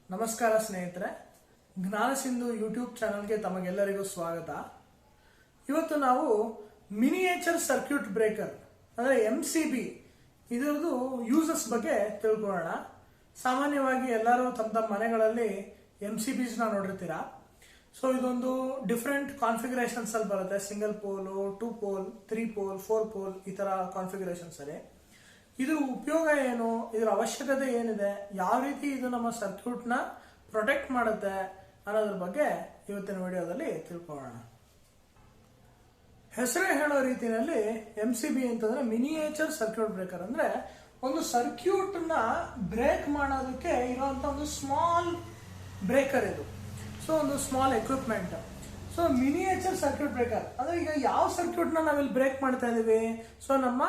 ನಮಸ್ಕಾರ ಸ್ನೇಹಿತರೆ, ಜ್ಞಾನ ಸಿಂಧು ಯೂಟ್ಯೂಬ್ ಚಾನಲ್ಗೆ ತಮಗೆಲ್ಲರಿಗೂ ಸ್ವಾಗತ. ಇವತ್ತು ನಾವು ಮಿನಿಯೇಚರ್ ಸರ್ಕ್ಯೂಟ್ ಬ್ರೇಕರ್ ಅಂದರೆ MCB ಇದರದು ಯೂಸಸ್ ಬಗ್ಗೆ ತಿಳ್ಕೊಳ್ಳೋಣ. ಸಾಮಾನ್ಯವಾಗಿ ಎಲ್ಲರೂ ತಮ್ಮ ಮನೆಗಳಲ್ಲಿ MCBs ನೋಡಿರ್ತೀರಾ. ಸೊ ಇದೊಂದು ಡಿಫ್ರೆಂಟ್ ಕಾನ್ಫಿಗರೇಷನ್ಸ್ ಅಲ್ಲಿ ಬರುತ್ತೆ. ಸಿಂಗಲ್ ಪೋಲು, 2 ಪೋಲ್, 3 ಪೋಲ್, 4 ಪೋಲ್ ಈ ತರ ಕಾನ್ಫಿಗರೇಷನ್ಸ್ ಅಲ್ಲಿ. ಇದು ಉಪಯೋಗ ಏನು, ಇದರ ಅವಶ್ಯಕತೆ ಏನಿದೆ, ಯಾವ ರೀತಿ ಇದು ನಮ್ಮ ಸರ್ಕ್ಯೂಟ್ನ ಪ್ರೊಟೆಕ್ಟ್ ಮಾಡುತ್ತೆ ಅನ್ನೋದ್ರ ಬಗ್ಗೆ ಇವತ್ತಿನ ವಿಡಿಯೋದಲ್ಲಿ ತಿಳ್ಕೊಳ್ಳೋಣ. ಹೆಸರೇ ಹೇಳೋ ರೀತಿಯಲ್ಲಿ MCB ಅಂತಂದ್ರೆ ಮಿನಿಯೇಚರ್ ಸರ್ಕ್ಯೂಟ್ ಬ್ರೇಕರ್. ಅಂದ್ರೆ ಒಂದು ಸರ್ಕ್ಯೂಟ್ ನ ಬ್ರೇಕ್ ಮಾಡೋದಕ್ಕೆ ಇರುವಂತ ಒಂದು ಸ್ಮಾಲ್ ಬ್ರೇಕರ್ ಇದು. ಸೊ ಒಂದು small equipment. So miniature circuit breaker ಅಂದ್ರೆ ಈಗ ಯಾವ ಸರ್ಕ್ಯೂಟ್ ನ ನಾವಿಲ್ಲಿ ಬ್ರೇಕ್ ಮಾಡ್ತಾ ಇದೀವಿ, ಸೊ ನಮ್ಮ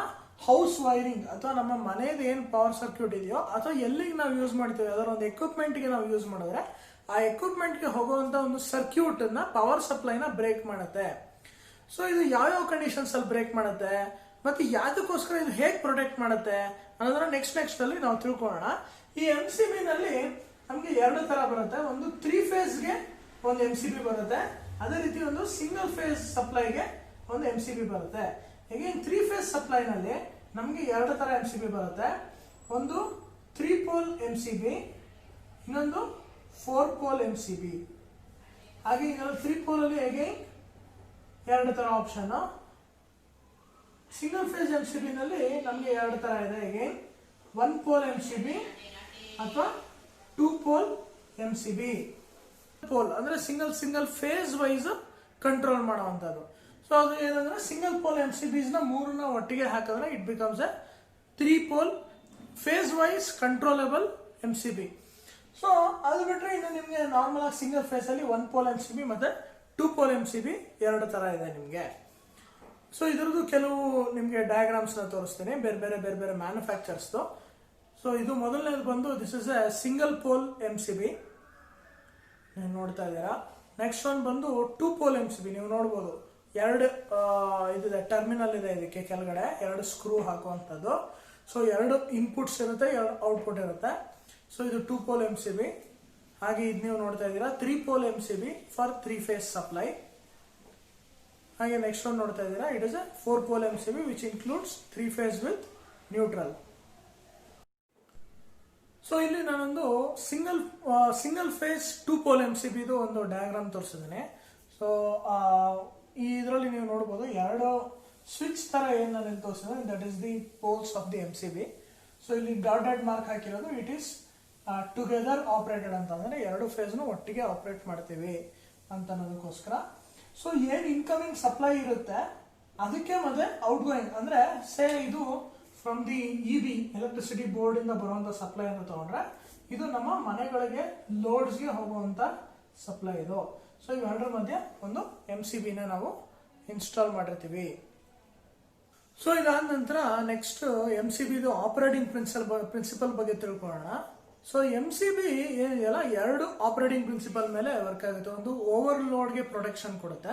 ಹೌಸ್ ವೈರಿಂಗ್ ಅಥವಾ ನಮ್ಮ ಮನೆಯದು ಏನು ಪವರ್ ಸರ್ಕ್ಯೂಟ್ ಇದೆಯೋ ಅಥವಾ ಎಲ್ಲಿಗೆ ನಾವು ಯೂಸ್ ಮಾಡ್ತೀವಿ ಅದರ ಒಂದು ಎಕ್ವಿಪ್ಮೆಂಟ್ಗೆ ನಾವು ಯೂಸ್ ಮಾಡಿದ್ರೆ ಆ ಎಕ್ವಿಪ್ಮೆಂಟ್ಗೆ ಹೋಗುವಂತ ಒಂದು ಸರ್ಕ್ಯೂಟ್ ನ ಪವರ್ ಸಪ್ಲೈನ ಬ್ರೇಕ್ ಮಾಡುತ್ತೆ. ಸೊ ಇದು ಯಾವ್ಯಾವ ಕಂಡೀಷನ್ಸ್ ಅಲ್ಲಿ ಬ್ರೇಕ್ ಮಾಡುತ್ತೆ ಮತ್ತೆ ಯಾವ್ದಕ್ಕೋಸ್ಕರ ಇದು ಹೇಗೆ ಪ್ರೊಟೆಕ್ಟ್ ಮಾಡುತ್ತೆ ಅನ್ನೋದನ್ನ ನೆಕ್ಸ್ಟ್ ಅಲ್ಲಿ ನಾವು ತಿಳ್ಕೊಳ್ಳೋಣ. ಈ MCB ನಲ್ಲಿ ನಮ್ಗೆ ಎರಡು ತರ ಬರುತ್ತೆ. ಒಂದು 3 ಫೇಸ್ಗೆ ಒಂದು MCB ಬರುತ್ತೆ, ಅದೇ ರೀತಿ ಒಂದು ಸಿಂಗಲ್ ಫೇಸ್ ಸಪ್ಲೈಗೆ ಒಂದು MCB ಬರುತ್ತೆ. ಅಗೇನ್ 3 ಫೇಸ್ ಸಪ್ಲೈ ನಲ್ಲಿ ನಮ್ಗೆ ಎರಡು ತರ MCB ಬರುತ್ತೆ. ಒಂದು 3 ಪೋಲ್ MCB, ಇನ್ನೊಂದು 4 ಪೋಲ್ MCB. ಹಾಗೆ ಈಗ 3 ಪೋಲ್ ಅಲ್ಲಿ ಅಗೇನ್ ಎರಡು ತರ ಆಪ್ಷನ್. ಸಿಂಗಲ್ ಫೇಸ್ MCB ನಲ್ಲಿ ನಮ್ಗೆ ಎರಡು ತರ ಇದೆ. ಅಗೇನ್ 1 ಪೋಲ್ MCB ಅಥವಾ 2 ಪೋಲ್ MCB. ಪೋಲ್ ಅಂದ್ರೆ ಸಿಂಗಲ್ ಫೇಸ್ ವೈಸ್ ಕಂಟ್ರೋಲ್ ಮಾಡುವಂತದ್ದು. ಸೊ ಅದು ಏನಂದ್ರೆ ಸಿಂಗಲ್ ಪೋಲ್ MCBs ನ ಮೂರನ್ನ ಒಟ್ಟಿಗೆ ಹಾಕಿದ್ರೆ it becomes a 3 pole phase wise controllable MCB. So ಅದು ಬಿಟ್ರೆ ಇನ್ನು ನಿಮ್ಗೆ ನಾರ್ಮಲ್ ಆಗಿ ಸಿಂಗಲ್ ಫೇಸ್ ಅಲ್ಲಿ 1 ಪೋಲ್ MCB ಮತ್ತೆ 2 ಪೋಲ್ MCB ಎರಡು ತರ ಇದೆ ನಿಮ್ಗೆ. ಸೊ ಇದ್ರದ್ದು ಕೆಲವು ನಿಮ್ಗೆ ಡಯಾಗ್ರಾಮ್ಸ್ ನ ತೋರಿಸ್ತೇನೆ, ಬೇರೆ ಬೇರೆ ಮ್ಯಾನುಫ್ಯಾಕ್ಚರ್ಸ್. ಸೊ ಇದು ಮೊದಲನೇದು ಬಂದು this is a single pole MCB ನೀವು ನೋಡ್ತಾ ಇದ್ದೀರಾ. ನೆಕ್ಸ್ಟ್ ಒನ್ ಬಂದು 2 ಪೋಲ್ MCB. ನೀವು ನೋಡ್ಬೋದು ಎರಡು ಇದಿದೆ, ಟರ್ಮಿನಲ್ ಇದೆ, ಇದಕ್ಕೆ ಕೆಳಗಡೆ ಎರಡು ಸ್ಕ್ರೂ ಹಾಕುವಂಥದ್ದು. ಸೊ ಎರಡು ಇನ್ಪುಟ್ಸ್ ಇರುತ್ತೆ, ಎರಡು ಔಟ್ಪುಟ್ ಇರುತ್ತೆ. ಸೊ ಇದು 2 ಪೋಲ್ MCB. ಹಾಗೆ ಇದು ನೀವು ನೋಡ್ತಾ ಇದ್ದೀರಾ 3 pole MCB for 3 phase supply. ಹಾಗೆ ನೆಕ್ಸ್ಟ್ ಒನ್ ನೋಡ್ತಾ ಇದ್ದೀರಾ it is a 4 pole MCB which includes 3 phase with neutral. So ಇಲ್ಲಿ ನಾನೊಂದು ಸಿಂಗಲ್ ಫೇಸ್ 2 ಪೋಲ್ MCB ಇದು ಒಂದು ಡಯಾಗ್ರಾಮ್ ತೋರಿಸಿದ್ದೇನೆ. ಸೊ ಇದರಲ್ಲಿ ನೀವು ನೋಡಬಹುದು ಎರಡು ಸ್ವಿಚ್ ತರ ಏನಲ್ಲಿ ತೋರಿಸಿದ್ರೆ that is the poles of the MCB. So ಇಲ್ಲಿ ಡಾಟೆಡ್ ಮಾರ್ಕ್ ಹಾಕಿರೋದು ಇಟ್ ಈಸ್ ಟುಗೆದರ್ ಆಪರೇಟೆಡ್ ಅಂತ, ಅಂದ್ರೆ ಎರಡು ಫೇಸ್ ಒಟ್ಟಿಗೆ ಆಪರೇಟ್ ಮಾಡ್ತೀವಿ ಅಂತ ಅನ್ನೋದಕ್ಕೋಸ್ಕರ. ಸೊ ಏನ್ ಇನ್ಕಮಿಂಗ್ ಸಪ್ಲೈ ಇರುತ್ತೆ ಅದಕ್ಕೆ ಮತ್ತೆ ಔಟ್ ಗೋಯಿಂಗ್ ಅಂದ್ರೆ ಸೇ ಇದು from the EB electricity board ಇಂದ ಬರುವಂತ ಸಪ್ಲೈ ಅಂತ ತಗೊಂಡ್ರೆ ಇದು ನಮ್ಮ ಮನೆಗಳಿಗೆ ಲೋಡ್ಸ್ಗೆ ಹೋಗುವಂತ ಸಪ್ಲೈ ಇದು. ಸೊ ಇವೆರಡರ ಮಧ್ಯೆ ಒಂದು MCB ನ ನಾವು ಇನ್ಸ್ಟಾಲ್ ಮಾಡಿರ್ತೀವಿ. ಸೊ ಇದಾದ ನಂತರ ನೆಕ್ಸ್ಟ್ MCB ಆಪರೇಟಿಂಗ್ ಪ್ರಿನ್ಸಿಪಲ್ ಬಗ್ಗೆ ತಿಳ್ಕೊಳ್ಳೋಣ. ಸೊ MCB ಏನಿದೆಯಲ್ಲ ಎರಡು ಆಪರೇಟಿಂಗ್ ಪ್ರಿನ್ಸಿಪಲ್ ಮೇಲೆ ವರ್ಕ್ ಆಗುತ್ತೆ. ಒಂದು ಓವರ್ ಲೋಡ್ಗೆ ಪ್ರೊಟೆಕ್ಷನ್ ಕೊಡುತ್ತೆ,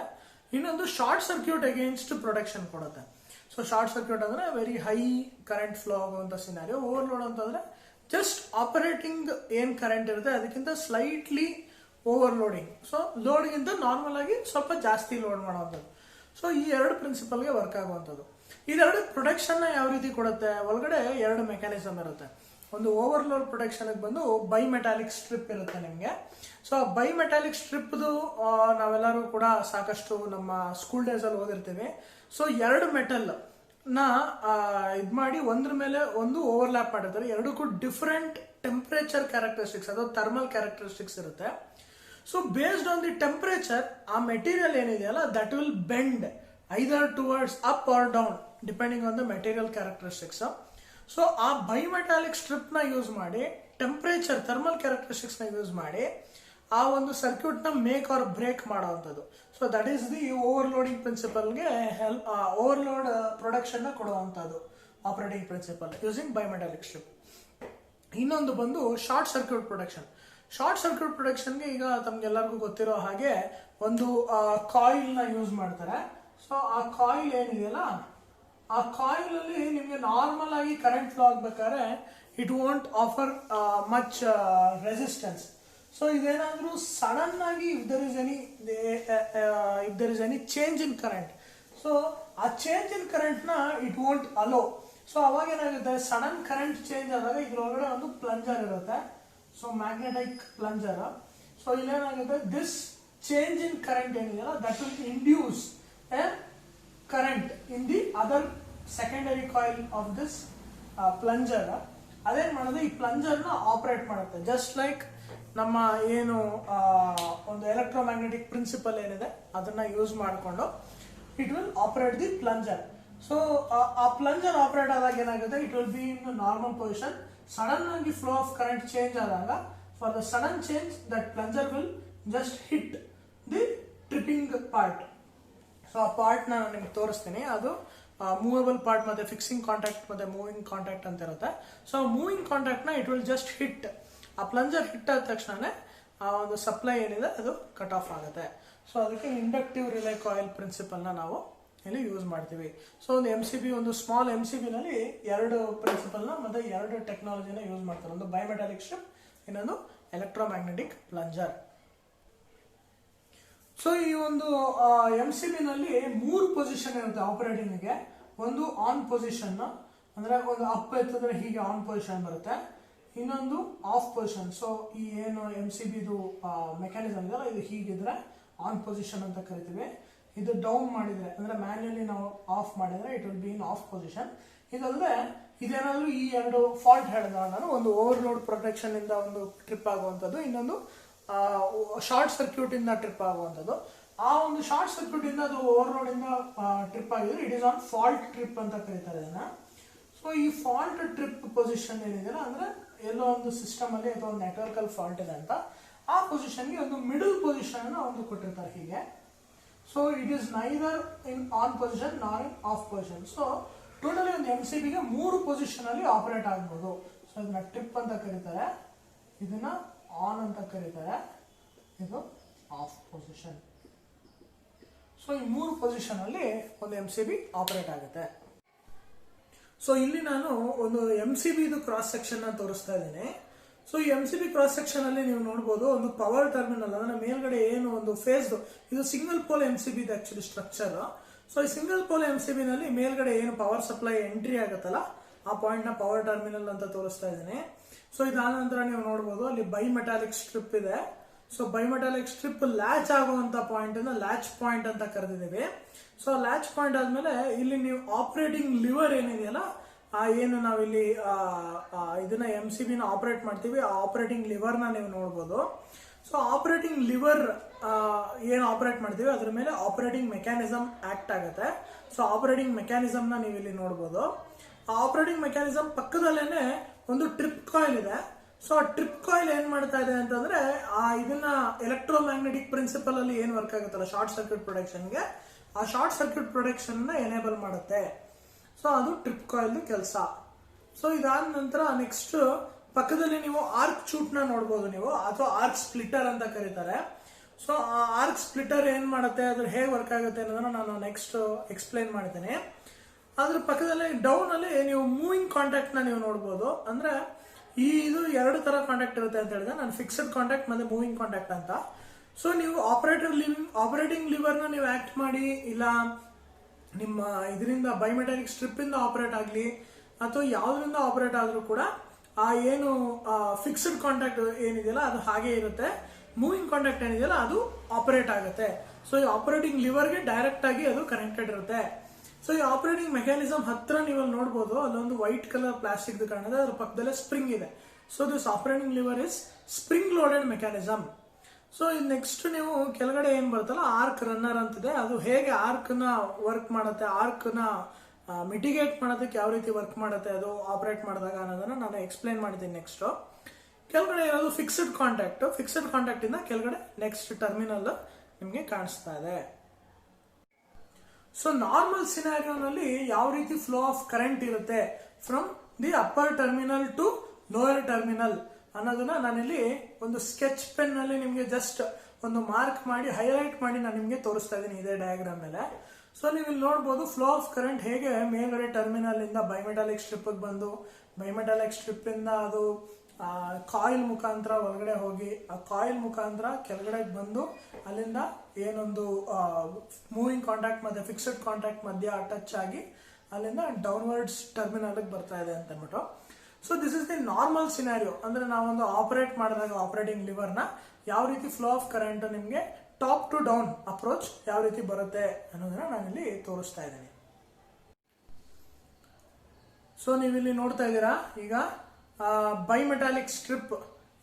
ಇನ್ನೊಂದು ಶಾರ್ಟ್ ಸರ್ಕ್ಯೂಟ್ ಅಗೇನ್ಸ್ಟ್ ಪ್ರೊಟೆಕ್ಷನ್ ಕೊಡುತ್ತೆ. ಸೊ ಶಾರ್ಟ್ ಸರ್ಕ್ಯೂಟ್ ಅಂದ್ರೆ ವೆರಿ ಹೈ ಕರೆಂಟ್ ಫ್ಲೋ ಆಗುವಂತ ಸಿನಾರಿಯೋ. ಓವರ್ ಲೋಡ್ ಅಂತಂದ್ರೆ ಜಸ್ಟ್ ಆಪರೇಟಿಂಗ್ ಏನ್ ಕರೆಂಟ್ ಇರುತ್ತೆ ಅದಕ್ಕಿಂತ ಸ್ಲೈಟ್ಲಿ ಓವರ್ಲೋಡಿಂಗ್. ಸೊ ಲೋಡ್ಗಿಂತ ನಾರ್ಮಲ್ ಆಗಿ ಸ್ವಲ್ಪ ಜಾಸ್ತಿ ಲೋಡ್ ಮಾಡುವಂಥದ್ದು. ಸೊ ಈ ಎರಡು ಪ್ರಿನ್ಸಿಪಲ್ಗೆ ವರ್ಕ್ ಆಗುವಂಥದ್ದು. ಇದೆರಡು ಪ್ರೊಟೆಕ್ಷನ್ ಯಾವ ರೀತಿ ಕೊಡುತ್ತೆ, ಒಳಗಡೆ ಎರಡು ಮೆಕ್ಯಾನಿಸಮ್ ಇರುತ್ತೆ. ಒಂದು ಓವರ್ಲೋಡ್ ಪ್ರೊಟೆಕ್ಷನ್ ಬಂದು ಬೈ ಮೆಟಾಲಿಕ್ ಸ್ಟ್ರಿಪ್ ಇರುತ್ತೆ ನಿಮಗೆ. ಸೊ ಬೈ ಮೆಟಾಲಿಕ್ ಸ್ಟ್ರಿಪ್ ನಾವೆಲ್ಲರೂ ಕೂಡ ಸಾಕಷ್ಟು ನಮ್ಮ ಸ್ಕೂಲ್ ಡೇಸ್ ಅಲ್ಲಿ ಓದಿರ್ತೀವಿ. ಸೊ ಎರಡು ಮೆಟಲ್ ನ ಇದ್ ಮಾಡಿ ಒಂದ್ರ ಮೇಲೆ ಒಂದು ಓವರ್ಲ್ಯಾಪ್ ಮಾಡಿರ್ತಾರೆ. ಎರಡಕ್ಕೂ ಡಿಫರೆಂಟ್ ಟೆಂಪರೇಚರ್ ಕ್ಯಾರೆಕ್ಟರಿಸ್ಟಿಕ್ಸ್ ಅಥವಾ ಥರ್ಮಲ್ ಕ್ಯಾರೆಕ್ಟರಿಸ್ಟಿಕ್ಸ್ ಇರುತ್ತೆ. So based on the temperature ಆ ಮೆಟೀರಿಯಲ್ ಏನಿದೆಯಲ್ಲ that will bend either towards up or down depending on the material characteristics. So ಆ ಬೈಮೆಟಾಲಿಕ್ ಸ್ಟ್ರಿಪ್ ನ ಯೂಸ್ ಮಾಡಿ ಟೆಂಪರೇಚರ್ ಥರ್ಮಲ್ ಕ್ಯಾರೆಕ್ಟರಿಸ್ಟಿಕ್ಸ್ ನ use ಮಾಡಿ ಆ ಒಂದು ಸರ್ಕ್ಯೂಟ್ ನ ಮೇಕ್ ಆರ್ ಬ್ರೇಕ್ ಮಾಡುವಂಥದ್ದು. So that is the overloading ಪ್ರಿನ್ಸಿಪಲ್ಗೆ ಓವರ್ಲೋಡ್ ಪ್ರೊಡಕ್ಷನ್ ನ ಕೊಡುವಂಥದ್ದು operating principle using bimetallic strip. ಇನ್ನೊಂದು ಬಂದು short circuit protection. Short circuit ಪ್ರೊಟೆಕ್ಷನ್ಗೆ ಈಗ ತಮ್ಗೆಲ್ಲರಿಗೂ ಗೊತ್ತಿರೋ ಹಾಗೆ ಒಂದು ಕಾಯಿಲ್ ನ ಯೂಸ್ ಮಾಡ್ತಾರೆ. ಸೊ ಆ ಕಾಯಿಲ್ ಏನಿದೆಯಲ್ಲ ಆ ಕಾಯಿಲ್ ಅಲ್ಲಿ ನಿಮಗೆ ನಾರ್ಮಲ್ ಆಗಿ ಕರೆಂಟ್ ಫ್ಲೋ ಆಗ್ಬೇಕಾದ್ರೆ it won't offer much resistance. So ಇದೇನಾದರೂ ಸಡನ್ ಆಗಿ if there is any change in current, so ಆ ಚೇಂಜ್ ಇನ್ ಕರೆಂಟ್ನ ಇಟ್ ವೋಂಟ್ ಅಲೋ. ಸೊ ಅವಾಗ ಏನಾಗುತ್ತೆ, ಸಡನ್ ಕರೆಂಟ್ ಚೇಂಜ್ ಆದಾಗ ಇದ್ರೊಳಗಡೆ ಒಂದು ಪ್ಲಂಜರ್ ಇರುತ್ತೆ, ಸೊ ಮ್ಯಾಗ್ನೆಟಿಕ್ ಪ್ಲಂಜರ್. ಸೊ ಇಲ್ಲೇನಾಗುತ್ತೆ, ದಿಸ್ ಚೇಂಜ್ ಇನ್ ಕರೆಂಟ್ ಏನಿದೆಯಲ್ಲ that will induce a current in the other secondary coil of this plunger. ಅದೇನ್ ಮಾಡೋದು, ಈ ಪ್ಲಂಜರ್ನ ಆಪರೇಟ್ ಮಾಡುತ್ತೆ. ಜಸ್ಟ್ ಲೈಕ್ ನಮ್ಮ ಏನು ಒಂದು ಎಲೆಕ್ಟ್ರೋಮ್ಯಾಗ್ನೆಟಿಕ್ ಪ್ರಿನ್ಸಿಪಲ್ ಏನಿದೆ ಅದನ್ನ ಯೂಸ್ ಮಾಡಿಕೊಂಡು it will operate the plunger. So ಆ ಪ್ಲಂಜರ್ ಆಪರೇಟ್ ಆದಾಗ ಏನಾಗುತ್ತೆ, it will be in normal position. Sudden ಆಗಿ ಫ್ಲೋ ಆಫ್ ಕರೆಂಟ್ ಚೇಂಜ್ ಆದಾಗ, for the sudden change that plunger will just hit the tripping part. So ಆ part ನಾನು ನಿಮ್ಗೆ ತೋರಿಸ್ತೀನಿ. ಅದು ಮೂವಬಲ್ ಪಾರ್ಟ್ ಮತ್ತೆ ಫಿಕ್ಸಿಂಗ್ ಕಾಂಟ್ಯಾಕ್ಟ್ ಮತ್ತೆ ಮೂವಿಂಗ್ ಕಾಂಟ್ಯಾಕ್ಟ್ ಅಂತ ಇರುತ್ತೆ. ಸೊ ಮೂವಿಂಗ್ ಕಾಂಟ್ಯಾಕ್ಟ್ ನ ಇಟ್ ವಿಲ್ ಜಸ್ಟ್ ಹಿಟ್, ಆ ಪ್ಲಂಜರ್ ಹಿಟ್ ಆದ ತಕ್ಷಣನೇ ಆ ಒಂದು ಸಪ್ಲೈ ಏನಿದೆ ಅದು ಕಟ್ ಆಫ್ ಆಗುತ್ತೆ. ಸೊ ಅದಕ್ಕೆ ಇಂಡಕ್ಟಿವ್ ರಿಲೇ ಕಾಯಿಲ್ ಪ್ರಿನ್ಸಿಪಲ್ ನ ನಾವು ಇಲ್ಲಿ ಯೂಸ್ ಮಾಡ್ತೀವಿ. ಸೊ ಒಂದು MCB, ಒಂದು ಸ್ಮಾಲ್ MCB ನಲ್ಲಿ ಎರಡು ಪ್ರಿನ್ಸಿಪಲ್ ನ ಮತ್ತೆ ಎರಡು ಟೆಕ್ನಾಲಜಿನ ಯೂಸ್ ಮಾಡ್ತಾರೆ. ಒಂದು ಬಯೋಮೆಟಾಲಿಕ್ ಸ್ಟ್ರಿಪ್, ಇನ್ನೊಂದು ಎಲೆಕ್ಟ್ರೋಮ್ಯಾಗ್ನೆಟಿಕ್ ಪ್ಲಂಜರ್. ಸೊ ಈ ಒಂದು MCB ನಲ್ಲಿ 3 ಪೊಸಿಷನ್ ಇರುತ್ತೆ ಆಪರೇಟಿಂಗ್ಗೆ. ಒಂದು ಆನ್ ಪೊಸಿಷನ್, ಅಂದ್ರೆ ಒಂದು ಅಪ್ ಎತ್ತಿದ್ರೆ ಹೀಗೆ ಆನ್ ಪೊಸಿಷನ್ ಬರುತ್ತೆ. ಇನ್ನೊಂದು ಆಫ್ ಪೊಸಿಷನ್. ಸೊ ಈ ಏನು MCB ಮೆಕ್ಯಾನಿಸಮ್ ಇದೆಯಲ್ಲ ಇದು ಹೀಗಿದ್ರೆ ಆನ್ ಪೊಸಿಷನ್ ಅಂತ ಕರಿತೀವಿ. ಇದು ಡೌನ್ ಮಾಡಿದ್ರೆ ಅಂದ್ರೆ ಮ್ಯಾನ್ಯಲಿ ನಾವು ಆಫ್ ಮಾಡಿದ್ರೆ it will be in off position. ಇದಲ್ಲದೆ ಇದೇನಾದ್ರೂ ಈ ಎರಡು ಫಾಲ್ಟ್ ಹೇಳಿದ ನಾನು, ಒಂದು ಓವರ್ಲೋಡ್ ಪ್ರೊಟೆಕ್ಷನ್ ಇಂದ ಒಂದು ಟ್ರಿಪ್ ಆಗುವಂಥದ್ದು, ಇನ್ನೊಂದು ಶಾರ್ಟ್ ಸರ್ಕ್ಯೂಟ್ ಇಂದ ಟ್ರಿಪ್ ಆಗುವಂಥದ್ದು. ಆ ಒಂದು ಶಾರ್ಟ್ ಸರ್ಕ್ಯೂಟ್ ಇಂದ ಅದು ಓವರ್ಲೋಡ್ ಇಂದ ಟ್ರಿಪ್ ಆಗಿದ್ರೆ it is on fault trip ಅಂತ ಕರೀತಾರೆ ಇದನ್ನ. ಸೊ ಈ ಫಾಲ್ಟ್ ಟ್ರಿಪ್ ಪೊಸಿಷನ್ ಏನಿದೆಯಲ್ಲ, ಅಂದ್ರೆ ಎಲ್ಲೋ ಒಂದು ಸಿಸ್ಟಮ್ ಅಲ್ಲಿ ಅಥವಾ ಒಂದು ನೆಟ್ವರ್ಕಲ್ ಫಾಲ್ಟ್ ಇದೆ ಅಂತ, ಆ ಪೊಸಿಷನ್ಗೆ ಒಂದು ಮಿಡಲ್ ಪೊಸಿಷನ್ ಒಂದು ಕೊಟ್ಟಿರ್ತಾರೆ ಹೀಗೆ. So it is neither in on position nor in off position. So totally ಒಂದು MCBಗೆ 3 ಪೊಸಿಷನ್ ಅಲ್ಲಿ ಆಪರೇಟ್ ಆಗ್ಬೋದು. ಸೊ ಇದನ್ನ ಟ್ರಿಪ್ ಅಂತ ಕರೀತಾರೆ, ಇದನ್ನ ಆನ್ ಅಂತ ಕರೀತಾರೆ, ಇದು ಆಫ್ ಪೊಸಿಷನ್. ಸೊ ಈ 3 ಪೊಸಿಷನ್ ಅಲ್ಲಿ ಒಂದು MCB ಆಪರೇಟ್ ಆಗುತ್ತೆ. ಸೊ ಇಲ್ಲಿ ನಾನು ಒಂದು MCB ಕ್ರಾಸ್ ಸೆಕ್ಷನ್ ತೋರಿಸ್ತಾ ಇದ್ದೀನಿ. ಸೊ ಈ MCB ಕ್ರಾಸ್ ಸೆಕ್ಷನ್ ಅಲ್ಲಿ ನೀವು ನೋಡಬಹುದು ಒಂದು ಪವರ್ ಟರ್ಮಿನಲ್, ಅಂದ್ರೆ ಮೇಲ್ಗಡೆ ಏನು ಒಂದು ಫೇಸ್, ಇದು ಸಿಂಗಲ್ ಪೋಲ್ MCB ಇದೆ ಆಕ್ಚುಲಿ ಸ್ಟ್ರಕ್ಚರ್. ಸೊ ಈ ಸಿಂಗಲ್ ಪೋಲ್ MCB ನಲ್ಲಿ ಮೇಲ್ಗಡೆ ಏನು ಪವರ್ ಸಪ್ಲೈ ಎಂಟ್ರಿ ಆಗುತ್ತಲ್ಲ ಆ ಪಾಯಿಂಟ್ ನ ಪವರ್ ಟರ್ಮಿನಲ್ ಅಂತ ತೋರಿಸ್ತಾ ಇದ್ದೀನಿ. ಸೊ ಇದಾದ ನಂತರ ನೀವು ನೋಡಬಹುದು ಅಲ್ಲಿ ಬೈಮೆಟಾಲಿಕ್ ಸ್ಟ್ರಿಪ್ ಇದೆ. ಸೊ ಬೈಮೆಟಾಲಿಕ್ ಸ್ಟ್ರಿಪ್ ಲ್ಯಾಚ್ ಆಗುವಂತ ಪಾಯಿಂಟ್ ಅನ್ನ ಲ್ಯಾಚ್ ಪಾಯಿಂಟ್ ಅಂತ ಕರೆದಿದ್ದೀವಿ. ಸೊ ಲ್ಯಾಚ್ ಪಾಯಿಂಟ್ ಆದ್ಮೇಲೆ ಇಲ್ಲಿ ನೀವು ಆಪರೇಟಿಂಗ್ ಲಿವರ್ ಏನಿದೆಯಲ್ಲ, ಏನು ನಾವಿಲ್ಲಿ ಇದನ್ನ MCB ನ ಆಪರೇಟ್ ಮಾಡ್ತೀವಿ, ಆ ಆಪರೇಟಿಂಗ್ ಲಿವರ್ ನ ನೀವು ನೋಡಬಹುದು. ಸೊ ಆಪರೇಟಿಂಗ್ ಲಿವರ್ ಏನು ಆಪರೇಟ್ ಮಾಡ್ತೀವಿ ಅದ್ರ ಮೇಲೆ ಆಪರೇಟಿಂಗ್ ಮೆಕ್ಯಾನಿಸಮ್ ಆಕ್ಟ್ ಆಗುತ್ತೆ. ಸೊ ಆಪರೇಟಿಂಗ್ ಮೆಕ್ಯಾನಿಸಮ್ ನ ನೀವು ಇಲ್ಲಿ ನೋಡಬಹುದು. ಆ ಆಪರೇಟಿಂಗ್ ಮೆಕ್ಯಾನಿಸಮ್ ಪಕ್ಕದಲ್ಲೇನೆ ಒಂದು ಟ್ರಿಪ್ ಕಾಯಿಲ್ ಇದೆ. ಸೊ ಆ ಟ್ರಿಪ್ ಕಾಯಿಲ್ ಏನ್ ಮಾಡ್ತಾ ಇದೆ ಅಂತಂದ್ರೆ ಇದನ್ನ ಎಲೆಕ್ಟ್ರೋಮ್ಯಾಗ್ನೆಟಿಕ್ ಪ್ರಿನ್ಸಿಪಲ್ ಅಲ್ಲಿ ಏನ್ ವರ್ಕ್ ಆಗುತ್ತಲ್ಲ ಶಾರ್ಟ್ ಸರ್ಕ್ಯೂಟ್ ಪ್ರೊಟೆಕ್ಷನ್ಗೆ, ಆ ಶಾರ್ಟ್ ಸರ್ಕ್ಯೂಟ್ ಪ್ರೊಟೆಕ್ಷನ್ ನ ಎನೇಬಲ್ ಮಾಡುತ್ತೆ. ಸೊ ಅದು ಟ್ರಿಪ್ ಕಾಯಿಲ್ ಕೆಲಸ. ಸೊ ಇದಾದ ನಂತರ ನೆಕ್ಸ್ಟ್ ಪಕ್ಕದಲ್ಲಿ ನೀವು ಆರ್ಕ್ ಚೂಟ್ ನ ನೋಡಬಹುದು ನೀವು, ಅಥವಾ ಆರ್ಕ್ ಸ್ಪ್ಲಿಟರ್ ಅಂತ ಕರೀತಾರೆ. ಸೊ ಆ ಆರ್ಕ್ ಸ್ಪ್ಲಿಟರ್ ಏನ್ ಮಾಡುತ್ತೆ, ಅದ್ರ ಹೇಗೆ ವರ್ಕ್ ಆಗುತ್ತೆ ಅನ್ನೋದನ್ನ ನಾನು ನೆಕ್ಸ್ಟ್ ಎಕ್ಸ್ಪ್ಲೈನ್ ಮಾಡ್ತೇನೆ. ಅದ್ರ ಪಕ್ಕದಲ್ಲಿ ಡೌನ್ ಅಲ್ಲಿ ನೀವು ಮೂವಿಂಗ್ ಕಾಂಟ್ಯಾಕ್ಟ್ ನ ನೀವು ನೋಡಬಹುದು. ಅಂದ್ರೆ ಇದು 2 ತರ ಕಾಂಟ್ಯಾಕ್ಟ್ ಇರುತ್ತೆ ಅಂತ ಹೇಳಿದ್ರೆ, ನಾನು ಫಿಕ್ಸ್ಡ್ ಕಾಂಟ್ಯಾಕ್ಟ್ ಮತ್ತೆ ಮೂವಿಂಗ್ ಕಾಂಟ್ಯಾಕ್ಟ್ ಅಂತ. ಸೊ ನೀವು ಆಪರೇಟಿಂಗ್ ಲಿವರ್ ನ ನೀವು ಆಕ್ಟ್ ಮಾಡಿ, ಇಲ್ಲ ನಿಮ್ಮ ಇದರಿಂದ ಬೈಮೆಟಾಲಿಕ್ ಸ್ಟ್ರಿಪ್ ಇಂದ ಆಪರೇಟ್ ಆಗಲಿ ಅಥವಾ ಯಾವ್ದ್ರಿಂದ ಆಪರೇಟ್ ಆದ್ರೂ ಕೂಡ ಆ ಏನು ಫಿಕ್ಸ್ಡ್ ಕಾಂಟ್ಯಾಕ್ಟ್ ಏನಿದೆಯಲ್ಲ ಅದು ಹಾಗೆ ಇರುತ್ತೆ. ಮೂವಿಂಗ್ ಕಾಂಟ್ಯಾಕ್ಟ್ ಏನಿದೆಯಲ್ಲ ಅದು ಆಪರೇಟ್ ಆಗುತ್ತೆ. ಸೊ ಈ ಆಪರೇಟಿಂಗ್ ಲಿವರ್ಗೆ ಡೈರೆಕ್ಟ್ ಆಗಿ ಅದು ಕನೆಕ್ಟೆಡ್ ಇರುತ್ತೆ. ಸೊ ಈ ಆಪರೇಟಿಂಗ್ ಮೆಕ್ಯಾನಿಸಮ್ ಹತ್ರ ನೀವು ನೋಡಬಹುದು, ಅಲ್ಲೊಂದು ವೈಟ್ ಕಲರ್ ಪ್ಲಾಸ್ಟಿಕ್ ಕಾಣಿದೆ, ಅದ್ರ ಪಕ್ಕದಲ್ಲೇ ಸ್ಪ್ರಿಂಗ್ ಇದೆ. So this operating liver is spring loaded mechanism. So next ನೀವು ಕೆಳಗಡೆ ಏನ್ ಬರುತ್ತಲ್ಲ ಆರ್ಕ್ ರನ್ನರ್ ಅಂತಿದೆ, ಅದು ಹೇಗೆ ಆರ್ಕ್ ನ ವರ್ಕ್ ಮಾಡುತ್ತೆ, ಆರ್ಕ್ ನ ಮಿಟಿಗೇಟ್ ಮಾಡೋದಕ್ಕೆ ಯಾವ ರೀತಿ ವರ್ಕ್ ಮಾಡುತ್ತೆ ಅದು ಆಪರೇಟ್ ಮಾಡಿದಾಗ ಅನ್ನೋದನ್ನ ನಾನು ಎಕ್ಸ್ಪ್ಲೈನ್ ಮಾಡ್ತೀನಿ. ನೆಕ್ಸ್ಟ್ ಕೆಳಗಡೆ ಇರೋದು ಫಿಕ್ಸ್ಡ್ ಕಾಂಟ್ಯಾಕ್ಟ್ ಇಂದ ಕೆಳಗಡೆ ನೆಕ್ಸ್ಟ್ ಟರ್ಮಿನಲ್ ನಿಮ್ಗೆ ಕಾಣಿಸ್ತಾ ಇದೆ. ಸೊ ನಾರ್ಮಲ್ ಸಿನಾರಿಯೋನಲ್ಲಿ ಯಾವ ರೀತಿ ಫ್ಲೋ ಆಫ್ ಕರೆಂಟ್ ಇರುತ್ತೆ from the upper terminal to lower terminal ಅನ್ನೋದನ್ನ ನಾನಿಲ್ಲಿ ಒಂದು ಸ್ಕೆಚ್ ಪೆನ್ ನಲ್ಲಿ ನಿಮ್ಗೆ ಜಸ್ಟ್ ಒಂದು ಮಾರ್ಕ್ ಮಾಡಿ ಹೈಲೈಟ್ ಮಾಡಿ ನಾನು ನಿಮ್ಗೆ ತೋರಿಸ್ತಾ ಇದ್ದೀನಿ ಇದೇ ಡಯಾಗ್ರಾಮ್ ಮೇಲೆ. ಸೊ ನೀವು ಇಲ್ಲಿ ನೋಡಬಹುದು ಫ್ಲೋ ಆಫ್ ಕರೆಂಟ್ ಹೇಗೆ ಮೇಲ್ಗಡೆ ಟರ್ಮಿನಲ್ ಇಂದ ಬೈಮೆಟಾಲಿಕ್ ಸ್ಟ್ರಿಪ್ ಬಂದು, ಬೈಮೆಟಾಲಿಕ್ ಸ್ಟ್ರಿಪ್ ಇಂದ ಅದು ಕಾಯಿಲ್ ಮುಖಾಂತರ ಒಳಗಡೆ ಹೋಗಿ ಆ ಕಾಯಿಲ್ ಮುಖಾಂತರ ಕೆಳಗಡೆ ಬಂದು ಅಲ್ಲಿಂದ ಏನೊಂದು ಮೂವಿಂಗ್ ಕಾಂಟ್ಯಾಕ್ಟ್ ಮತ್ತೆ ಫಿಕ್ಸ್ಡ್ ಕಾಂಟ್ಯಾಕ್ಟ್ ಮಧ್ಯ ಟಚ್ ಆಗಿ ಅಲ್ಲಿಂದ ಡೌನ್ವರ್ಡ್ಸ್ ಟರ್ಮಿನಲ್ಗೆ ಬರ್ತಾ ಇದೆ ಅಂತ ಅಂದ್ಬಿಟ್ಟು. So this is the normal scenario. ಅಂದ್ರೆ ನಾವೊಂದು ಆಪರೇಟ್ ಮಾಡಿದಾಗ ಆಪರೇಟಿಂಗ್ ಲಿವರ್ನ ಯಾವ ರೀತಿ ಫ್ಲೋ ಆಫ್ ಕರೆಂಟ್ ನಿಮಗೆ ಟಾಪ್ ಟು ಡೌನ್ ಅಪ್ರೋಚ್ ಯಾವ ರೀತಿ ಬರುತ್ತೆ ಅನ್ನೋದನ್ನ ನಾನಿಲ್ಲಿ ತೋರಿಸ್ತಾ ಇದ್ದೀನಿ. ಸೊ ನೀವಿಲ್ಲಿ ನೋಡ್ತಾ ಇದ್ದೀರಾ ಈಗ ಬೈಮೆಟಾಲಿಕ್ ಸ್ಟ್ರಿಪ್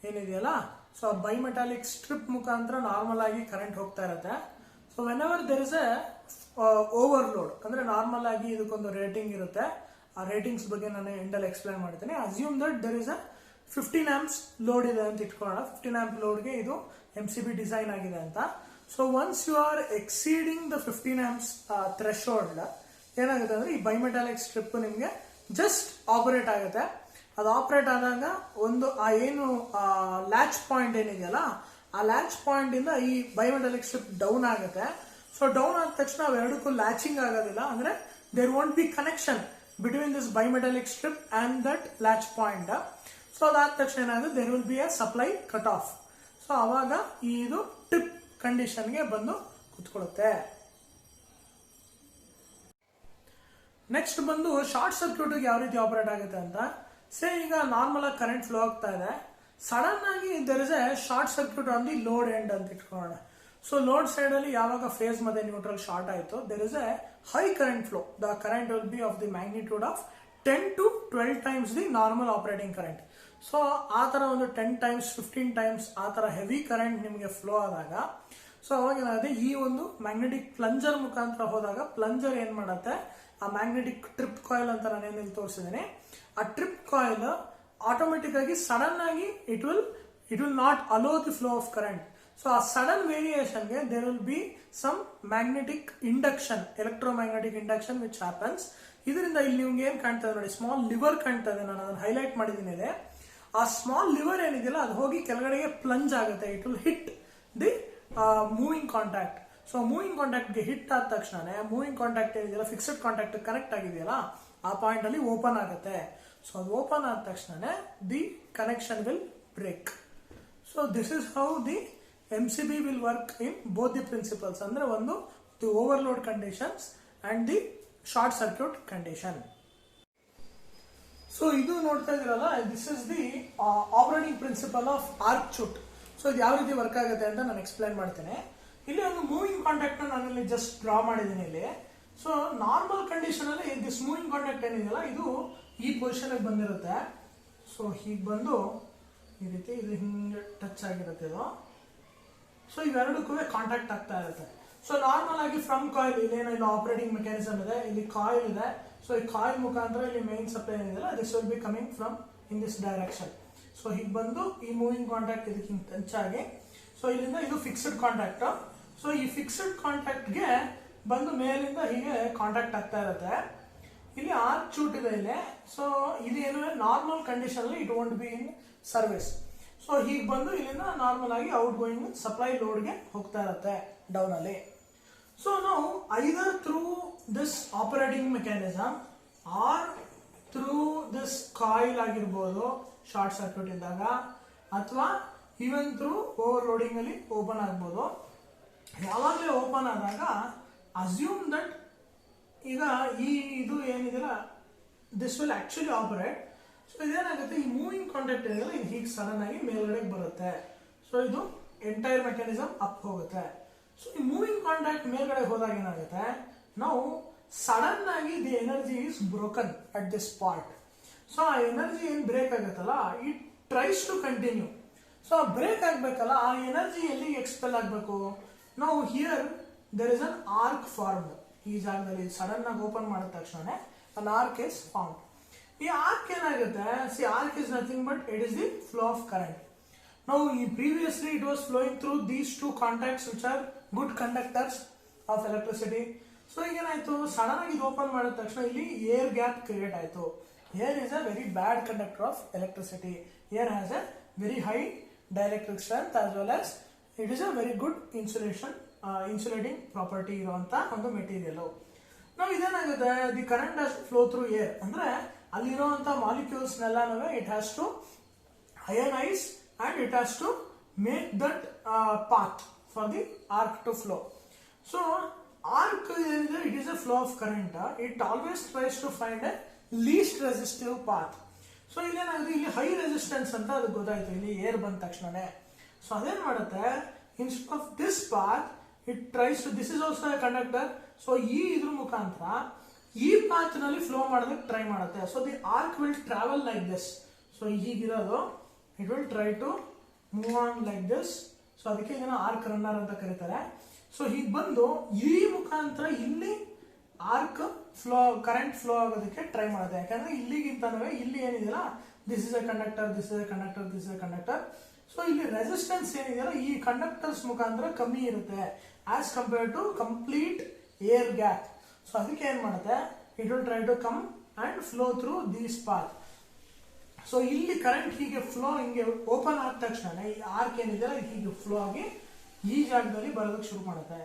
ಏನಿದೆಯಲ್ಲ, ಸೊ ಬೈಮೆಟಾಲಿಕ್ ಸ್ಟ್ರಿಪ್ ಮುಖಾಂತರ ನಾರ್ಮಲ್ ಆಗಿ ಕರೆಂಟ್ ಹೋಗ್ತಾ ಇರುತ್ತೆ. So whenever there is a overload, ಅಂದ್ರೆ ನಾರ್ಮಲ್ ಆಗಿ ಇದಕ್ಕೊಂದು ರೇಟಿಂಗ್ ಇರುತ್ತೆ. ಆ ರೇಟಿಂಗ್ಸ್ ಬಗ್ಗೆ ನಾನು ಎಂಡಲ್ಲಿ ಎಕ್ಸ್ಪ್ಲೈನ್ ಮಾಡ್ತೀನಿ. Assume that there is a 15 amps load ಇದೆ ಅಂತ ಇಟ್ಕೊಳ್ಳೋಣ. 15 amp ಲೋಡ್ಗೆ ಇದು MCB ಡಿಸೈನ್ ಆಗಿದೆ ಅಂತ. So once you are exceeding the 15 amps threshold ಏನಾಗುತ್ತೆ ಅಂದ್ರೆ ಈ ಬೈಮೆಟಾಲಿಕ್ ಸ್ಟ್ರಿಪ್ ನಿಮಗೆ ಜಸ್ಟ್ ಆಪರೇಟ್ ಆಗುತ್ತೆ. ಅದು ಆಪರೇಟ್ ಆದಾಗ ಒಂದು ಆ ಏನು ಲ್ಯಾಚ್ ಪಾಯಿಂಟ್ ಏನಿದೆಯಲ್ಲ, ಆ ಲ್ಯಾಚ್ ಪಾಯಿಂಟ್ ಇಂದ ಈ ಬೈಮೆಟಾಲಿಕ್ ಸ್ಟ್ರಿಪ್ ಡೌನ್ ಆಗುತ್ತೆ. ಸೊ ಡೌನ್ ಆದ ತಕ್ಷಣ ಅವೆರಡಕ್ಕೂ ಲ್ಯಾಚಿಂಗ್ ಆಗೋದಿಲ್ಲ, ಅಂದ್ರೆ there won't be connection between this bimetallic strip and that latch point. So ಅದಾದ ತಕ್ಷಣ ಏನಾಗುತ್ತೆ, there will be a supply cut off. So ಅವಾಗ ಇದು ಟ್ರಿಪ್ ಕಂಡೀಷನ್ಗೆ ಬಂದು ಕುತ್ಕೊಳ್ಳುತ್ತೆ. ನೆಕ್ಸ್ಟ್ ಬಂದು ಶಾರ್ಟ್ ಸರ್ಕ್ಯೂಟ್ ಯಾವ ರೀತಿ ಆಪರೇಟ್ ಆಗುತ್ತೆ ಅಂತ. ಸೇ ಈಗ ನಾರ್ಮಲ್ ಆಗಿ ಕರೆಂಟ್ ಫ್ಲೋ ಆಗ್ತಾ ಇದೆ, ಸಡನ್ ಆಗಿ there is a short circuit on the load end ಅಂತ ಇಟ್ಕೊಳ್ಳೋಣ. ಸೊ ಲೋಡ್ ಸೈಡ್ ಅಲ್ಲಿ ಯಾವಾಗ ಫೇಸ್ ಮತ್ತೆ ನ್ಯೂಟ್ರಲ್ ಶಾರ್ಟ್ ಆಯಿತು, there is a high current flow. The current will be of the magnitude of 10 to 12 times the normal operating current. So ಆ ತರ ಒಂದು 10 times 15 times ಆ ತರ ಹೆವಿ ಕರೆಂಟ್ ನಿಮಗೆ ಫ್ಲೋ ಆದಾಗ, ಸೊ ಅವಾಗ ಏನಾಗುತ್ತೆ, ಈ ಒಂದು ಮ್ಯಾಗ್ನೆಟಿಕ್ ಪ್ಲಂಜರ್ ಮುಖಾಂತರ ಹೋದಾಗ ಪ್ಲಂಜರ್ ಏನ್ ಮಾಡುತ್ತೆ, ಆ ಮ್ಯಾಗ್ನೆಟಿಕ್ ಟ್ರಿಪ್ ಕಾಯಿಲ್ ಅಂತ ನಾನು ಏನೇನು ತೋರಿಸಿದ್ದೀನಿ, ಆ ಟ್ರಿಪ್ ಕಾಯಿಲ್ ಆಟೋಮೆಟಿಕ್ ಆಗಿ ಸಡನ್ ಆಗಿ it will not allow the flow of current. So ಆ ಸಡನ್ ವೇರಿಯೇಷನ್ಗೆ there will be some magnetic induction, electromagnetic induction which happens. ಇದರಿಂದ ಇಲ್ಲಿ ನಿಮ್ಗೆ ಏನ್ ಕಾಣ್ತಾ ಇದೆ ನೋಡಿ, ಸ್ಮಾಲ್ ಲಿವರ್ ಕಾಣ್ತಾ ಇದೆ, ನಾನು ಅದನ್ನು ಹೈಲೈಟ್ ಮಾಡಿದ್ದೀನಿ ಇದೆ. ಆ ಸ್ಮಾಲ್ ಲಿವರ್ ಏನಿದೆಯಲ್ಲ ಅದು ಹೋಗಿ ಕೆಳಗಡೆಗೆ ಪ್ಲಂಜ್ ಆಗುತ್ತೆ. It will hit the moving contact. So moving ಕಾಂಟ್ಯಾಕ್ಟ್ಗೆ ಹಿಟ್ ಆದ ತಕ್ಷಣ ಮೂವಿಂಗ್ ಕಾಂಟ್ಯಾಕ್ಟ್ ಏನಿದೆಯಲ್ಲ, ಫಿಕ್ಸ್ಡ್ ಕಾಂಟ್ಯಾಕ್ಟ್ ಕನೆಕ್ಟ್ ಆಗಿದೆಯಲ್ಲ, ಆ ಪಾಯಿಂಟ್ ಅಲ್ಲಿ ಓಪನ್ ಆಗುತ್ತೆ. ಸೊ ಅದು ಓಪನ್ ಆದ ತಕ್ಷಣ the connection will break. So this is how the MCB will work in both the principles, ಅಂದ್ರೆ ಒಂದು the overload conditions and the short circuit condition. So ಇದು ನೋಡ್ತಾ ಇದ್ದೀರಲ್ಲ, this is the operating principle of arc chute. So ಇದು ಯಾವ ರೀತಿ work ಆಗುತ್ತೆ ಅಂತ ನಾನು ಎಕ್ಸ್ಪ್ಲೈನ್ ಮಾಡ್ತೇನೆ. ಇಲ್ಲಿ ಒಂದು ಮೂವಿಂಗ್ ಕಾಂಟ್ಯಾಕ್ಟ್ ನಾನು ಇಲ್ಲಿ ಜಸ್ಟ್ ಡ್ರಾ ಮಾಡಿದ್ದೀನಿ ಇಲ್ಲಿ. ಸೊ ನಾರ್ಮಲ್ ಕಂಡೀಷನ್ ಅಲ್ಲಿ ದಿಸ್ ಮೂವಿಂಗ್ ಕಾಂಟ್ಯಾಕ್ಟ್ ಏನಿದೆಯಲ್ಲ, ಇದು ಈ ಪೊಸಿಷನ್ ಬಂದಿರುತ್ತೆ. ಸೊ ಹೀಗೆ ಬಂದು ಈ ರೀತಿ ಇದು ಹಿಂಗೆ ಟಚ್ ಆಗಿರುತ್ತೆ ಇದು. ಸೊ ಇವೆರಡಕ್ಕೂ ಕಾಂಟ್ಯಾಕ್ಟ್ ಆಗ್ತಾ ಇರುತ್ತೆ. ಸೊ ನಾರ್ಮಲ್ ಆಗಿ ಫ್ರಮ್ ಕಾಯಿಲ್ ಇದೇನೋ ಇಲ್ಲಿ ಆಪರೇಟಿಂಗ್ ಮೆಕ್ಯಾನಿಸಮ್ ಇದೆ, ಇಲ್ಲಿ ಕಾಯಿಲ್ ಇದೆ. ಸೊ ಈ ಕಾಯಿಲ್ ಮುಖಾಂತರ ಇಲ್ಲಿ ಮೈನ್ ಸಪ್ಲೈ ಏನಿದೆಯಲ್ಲ, this will be coming from in this direction. So ಹೀಗೆ ಬಂದು ಈ ಮೂವಿಂಗ್ ಕಾಂಟ್ಯಾಕ್ಟ್ ಇದಕ್ಕೆ ಹಿಂಗೆ ಟಚ್ ಆಗಿ, ಸೊ ಇಲ್ಲಿಂದ ಇದು ಫಿಕ್ಸ್ಡ್ ಕಾಂಟ್ಯಾಕ್ಟ್. ಸೊ ಈ ಫಿಕ್ಸ್ಡ್ ಕಾಂಟ್ಯಾಕ್ಟ್ಗೆ ಬಂದು ಮೇಲಿಂದ ಹೀಗೆ ಕಾಂಟ್ಯಾಕ್ಟ್ ಆಗ್ತಾ ಇರುತ್ತೆ. ಇಲ್ಲಿ ಆರ್ಕ್ ಚೂಟ್ ಇದೆ ಇಲ್ಲಿ. ಸೊ ಇದೇನು ನಾರ್ಮಲ್ ಕಂಡೀಷನ್ ಅಲ್ಲಿ it want B in service. So ಹೀಗೆ ಬಂದು ಇಲ್ಲಿಂದ ನಾರ್ಮಲ್ ಆಗಿ ಔಟ್ ಗೋಯಿಂಗ್ ಸಪ್ಲೈ ಲೋಡ್ಗೆ ಹೋಗ್ತಾ ಇರುತ್ತೆ ಡೌನ್ ಅಲ್ಲಿ. ಸೊ ನಾವು either through this operating mechanism or through this coil ಆಗಿರ್ಬೋದು ಶಾರ್ಟ್ ಸರ್ಕ್ಯೂಟ್ ಇದ್ದಾಗ, ಅಥವಾ ಈವನ್ ಥ್ರೂ ಓವರ್ಲೋಡಿಂಗ್ ಅಲ್ಲಿ ಓಪನ್ ಆಗ್ಬೋದು. ಯಾವಾಗಲೇ ಓಪನ್ ಆದಾಗ ಅಸ್ಯೂಮ್ ದಟ್ ಈಗ ಇದು ಏನಿದೆಯಲ್ಲ, this will actually operate. So ಇದೇನಾಗುತ್ತೆ, ಈ ಮೂವಿಂಗ್ ಕಾಂಟ್ಯಾಕ್ಟ್ ಏನಿದೆ ಇದು ಹೀಗೆ ಸಡನ್ ಆಗಿ ಮೇಲ್ಗಡೆಗೆ ಬರುತ್ತೆ. ಸೊ ಇದು ಎಂಟೈರ್ ಮೆಕ್ಯಾನಿಸಮ್ ಅಪ್ ಹೋಗುತ್ತೆ. ಸೊ ಈ ಮೂವಿಂಗ್ ಕಾಂಟ್ಯಾಕ್ಟ್ ಮೇಲ್ಗಡೆ ಹೋದಾಗ ಏನಾಗುತ್ತೆ, ನಾವು ಸಡನ್ ಆಗಿ the energy is broken at this part. So ಆ ಎನರ್ಜಿ ಏನ್ ಬ್ರೇಕ್ ಆಗುತ್ತಲ್ಲ, it tries to continue. So break ಆಗ್ಬೇಕಲ್ಲ, ಆ ಎನರ್ಜಿ ಎಲ್ಲಿಗೆ ಎಕ್ಸ್ಪೆಲ್ ಆಗಬೇಕು, ನಾವು here there is an arc formed. ಈ ಜಾಗದಲ್ಲಿ ಸಡನ್ ಆಗಿ ಓಪನ್ ಮಾಡಿದ ತಕ್ಷಣ ಅನ್ ಆರ್ಕ್ ಇಸ್ ಫೌಂಡ್. ಈ ಆರ್ಕ್ ಏನಾಗುತ್ತೆ, see arc is nothing but it is the flow of current. ನಾವು ಈ previously it was flowing through these two contacts which are good conductors of electricity. So ಈಗ ಏನಾಯ್ತು, sudden ಆಗಿ ಇದು open ಮಾಡಿದ ತಕ್ಷಣ ಇಲ್ಲಿ ಏರ್ ಗ್ಯಾಪ್ ಕ್ರಿಯೇಟ್ ಆಯ್ತು. Air is a very bad conductor of electricity. Air has a very high dielectric strength as well as it is a very good insulating property ಇರುವಂತ ಒಂದು ಮೆಟೀರಿಯಲ್. ನಾವು ಇದೇನಾಗುತ್ತೆ, the current has flow through air, ಅಂದ್ರೆ ಅಲ್ಲಿರುವಂತ molecules ನೆಲ್ಲನೂ it has to ionize and it has to make that path for the arc to flow. So arc it is a flow of current. It always tries to find a least resistive path. So ಇಲ್ಲೇನಾಗುತ್ತೆ, ಇಲ್ಲಿ high resistance ಅಂತ ಅದು ಗೊತ್ತಾಯ್ತು ಇಲ್ಲಿ air ಬಂದ ತಕ್ಷಣನೇ. So ಅದೇನ್ ಮಾಡುತ್ತೆ, instead of this path it tries to, this is also a conductor. So ಈ ಇದ್ರ ಮುಖಾಂತರ ಈ ಪಾತ್ ನಲ್ಲಿ ಫ್ಲೋ ಮಾಡೋದಕ್ಕೆ ಟ್ರೈ ಮಾಡುತ್ತೆ. So the arc will travel like this. So ಹೀಗಿರೋದು it will try to move on like this. So ಅದಕ್ಕೆ ಇದನ್ನ ಆರ್ಕ್ ರನ್ನರ್ ಅಂತ ಕರೀತಾರೆ. ಸೊ ಹೀಗೆ ಬಂದು ಈ ಮುಖಾಂತರ ಇಲ್ಲಿ ಆರ್ಕ್ ಫ್ಲೋ, ಕರೆಂಟ್ ಫ್ಲೋ ಆಗೋದಕ್ಕೆ ಟ್ರೈ ಮಾಡುತ್ತೆ. ಯಾಕಂದ್ರೆ ಇಲ್ಲಿಗಿಂತನೂ ಇಲ್ಲಿ ಏನಿದೆಯಲ್ಲ, this is a conductor, this is a conductor, this is a conductor. So ಇಲ್ಲಿ ರೆಸಿಸ್ಟೆನ್ಸ್ ಏನಿದೆಯಲ್ಲ ಈ ಕಂಡಕ್ಟರ್ಸ್ ಮುಖಾಂತರ ಕಮ್ಮಿ ಇರುತ್ತೆ as compared to complete air gap. So ಅದಕ್ಕೆ ಏನ್ ಮಾಡುತ್ತೆ, it will try to come and flow through these path. So ಇಲ್ಲಿ ಕರೆಂಟ್ ಹೀಗೆ ಫ್ಲೋ ಹಿಂಗೆ ಓಪನ್ ಆದ ತಕ್ಷಣ ಈ ಆರ್ಕ್ ಏನಿದೆಯಲ್ಲ ಹೀಗೆ ಫ್ಲೋ ಆಗಿ ಈ ಜಾಗದಲ್ಲಿ ಬರೋದಕ್ಕೆ ಶುರು ಮಾಡುತ್ತೆ.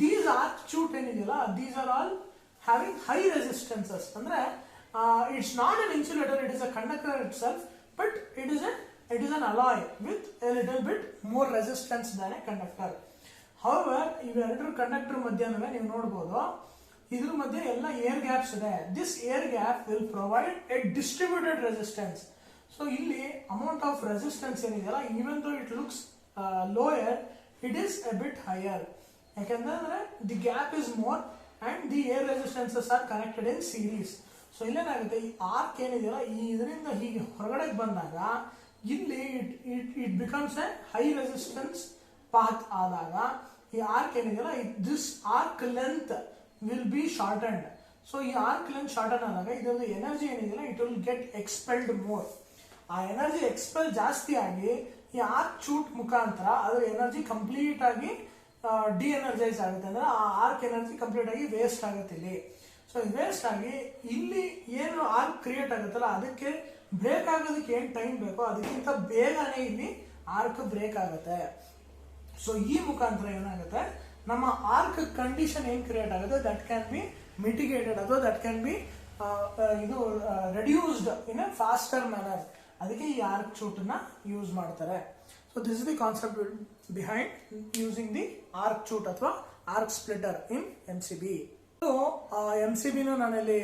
ದೀಸ್ ಆರ್ಕ್ ಚೂಟ್ ಏನಿದೆಯಲ್ಲ, these are all having high resistances. ಅಂದ್ರೆ it's not an insulator, it is a conductor itself, but it is an alloy with a little bit more resistance than a conductor. However ಇವೆರಡರ conductor ಮಧ್ಯೆ ನೀವು ನೋಡಬಹುದು, ಇದ್ರ ಮಧ್ಯೆ ಎಲ್ಲ air gaps ಇದೆ. This air gap will provide a distributed resistance. So ಇಲ್ಲಿ amount of resistance ಏನಿದೆಯಲ್ಲ, even though it looks lower, it is a bit higher. ಯಾಕಂದ್ರೆ the gap is more and the air resistances are connected in series. So ಇಲ್ಲೇನಾಗುತ್ತೆ, ಈ arc ಏನಿದೆಯಲ್ಲ ಈ ಇದರಿಂದ ಹೀಗೆ ಹೊರಗಡೆ ಬಂದಾಗ ಇಲ್ಲಿ it becomes a high resistance path ಆದಾಗ ಈ ಆರ್ಕ್ ಏನಿದೆಯಲ್ಲ, this arc length will be shortened. So ಈ ಆರ್ಕ್ ಲೆಂತ್ ಶಾರ್ಟನ್ ಆದಾಗ ಇದೊಂದು ಎನರ್ಜಿ ಏನಿದೆಯಲ್ಲ it will get expelled more. ಆ ಎನರ್ಜಿ ಎಕ್ಸ್ಪೆಲ್ ಜಾಸ್ತಿ ಆಗಿ ಈ ಆರ್ಕ್ ಚೂಟ್ ಮುಖಾಂತರ ಅದು ಎನರ್ಜಿ ಕಂಪ್ಲೀಟ್ ಆಗಿ ಡಿ ಎನರ್ಜೈಸ್ ಆಗುತ್ತೆ. ಅಂದ್ರೆ ಆ ಆರ್ಕ್ ಎನರ್ಜಿ ಕಂಪ್ಲೀಟ್ ಆಗಿ ವೇಸ್ಟ್ ಆಗುತ್ತೆ ಇಲ್ಲಿ. ಸೊ ವೇಸ್ಟ್ ಆಗಿ ಇಲ್ಲಿ ಏನು ಆರ್ಕ್ ಕ್ರಿಯೇಟ್ ಆಗುತ್ತಲ್ಲ ಅದಕ್ಕೆ ಬ್ರೇಕ್ ಆಗೋದಕ್ಕೆ ಏನ್ ಟೈಮ್ ಬೇಕೋ ಅದಕ್ಕಿಂತ ಬೇಗನೆ ಇಲ್ಲಿ ಆರ್ಕ್ ಬ್ರೇಕ್ ಆಗುತ್ತೆ. ಸೊ ಈ ಮುಖಾಂತರ ಏನಾಗುತ್ತೆ, ನಮ್ಮ ಆರ್ಕ್ ಕಂಡೀಷನ್ ಏನ್ ಕ್ರಿಯೇಟ್ ಆಗುತ್ತೆ ದಟ್ ಕ್ಯಾನ್ ಬಿ ಮಿಟಿಗೇಟೆಡ್ ಅಥವಾ ದಟ್ ಕ್ಯಾನ್ ಬಿ ಇದು reduced in a faster manner. ಅದಕ್ಕೆ ಈ ಆರ್ಕ್ ಚೂಟ್ ನ ಯೂಸ್ ಮಾಡ್ತಾರೆ. So this is the concept behind using the arc chute ಅಥವಾ ಆರ್ಕ್ ಸ್ಪ್ಲಿಟರ್ ಇನ್ MCB. ಸೊ MCB ನಾನಿಲ್ಲಿ